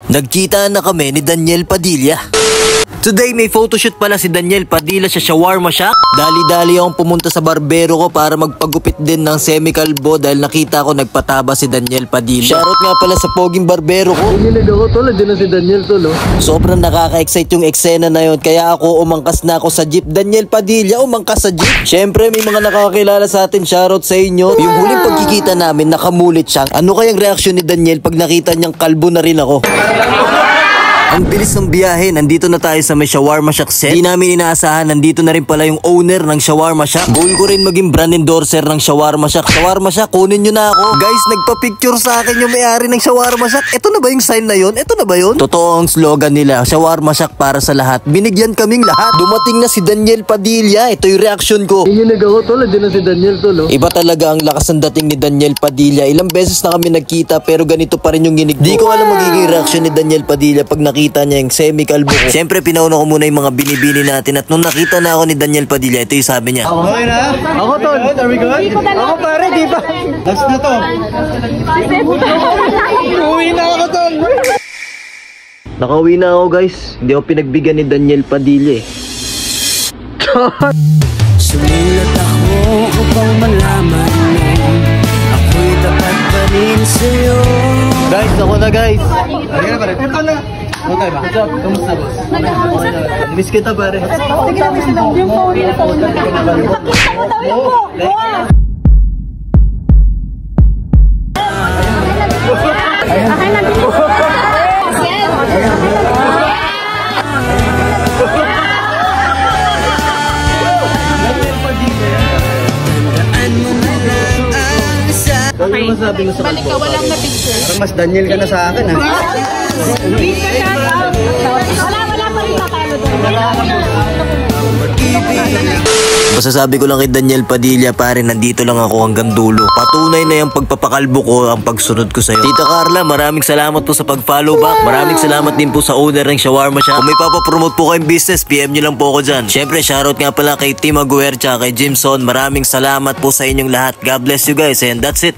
Nagkita na kami ni Daniel Padilla. Today may photoshoot pala si Daniel Padilla sa Shawarma Shack. Dali-dali akong pumunta sa barbero ko para magpagupit din ng semi-kalbo dahil nakita ko nagpataba si Daniel Padilla. Shoutout nga pala sa poging barbero ko. Hinilig ako tol, din na si Daniel tol. Sobrang nakaka-excite yung eksena na yun kaya ako umangkas na ako sa jeep. Daniel Padilla umangkas sa jeep. Syempre may mga nakakilala sa atin, shoutout sa inyo. Yung huling pagkikita namin nakamulit siya. Ano kayang reaksyon ni Daniel pag nakita niyang kalbo na rin ako? Ang bilis ng biyahe, nandito na tayo sa may Shawarma Shack set. Di namin inaasahan, nandito na rin pala yung owner ng Shawarma Shack. Goal ko rin maging brand endorser ng Shawarma Shack. Shawarma Shack, kunin nyo na ako. Guys, nagpa-picture sa akin yung may-ari ng Shawarma Shack. Ito na ba yung sign na yun? Ito na ba yun? Totoo ang slogan nila, Shawarma Shack para sa lahat. Binigyan kaming lahat. Dumating na si Daniel Padilla. Ito yung reaction ko. Hinilig ako tol, din na si Daniel tol. Iba talaga ang lakas ng dating ni Daniel Padilla. Ilang beses na kami nagkita pero ganito pa rin yung ginig. Di ko alam magiging reaction ni Daniel Padilla pag nakita niya yung semi-kalbo ko. Siyempre, pinauna ko muna yung mga binibili natin at nung nakita na ako ni Daniel Padilla, ito yung sabi niya. Okay na? Ako tol. Are we good? Ako pare, di ba? Last na to. Uwi na ako tol. Nakauwi na ako guys. Hindi ako pinagbigyan ni Daniel Padilla eh. Sumulat ako upang malaman mo ako'y dapat pa rin sa'yo. Guys, ako na guys. Halika na pare. Ito na. Okay ba? What's up? Kamusta boss? Miss kita pare. Sige lang, miss lang. Yung phone. Pakita mo daw yung phone. Akin na din. Okay. Balik ka, walang na picture. Parang mas Daniel ka na sa akin ha. Wala pa rin tatalo doon. Masasabi ko lang kay Daniel Padilla pare, nandito lang ako hanggang dulo. Patunay na yung pagpapakalbo ko ang pagsunod ko sa'yo. Tita Carla, maraming salamat po sa pag-follow back. Maraming salamat din po sa owner ng Shawarma Shack. Kung may papapromote po kayong business, PM nyo lang po ako dyan. Syempre, shoutout nga pala kay Team Aguercha, kay Jimson. Maraming salamat po sa inyong lahat. God bless you guys and that's it.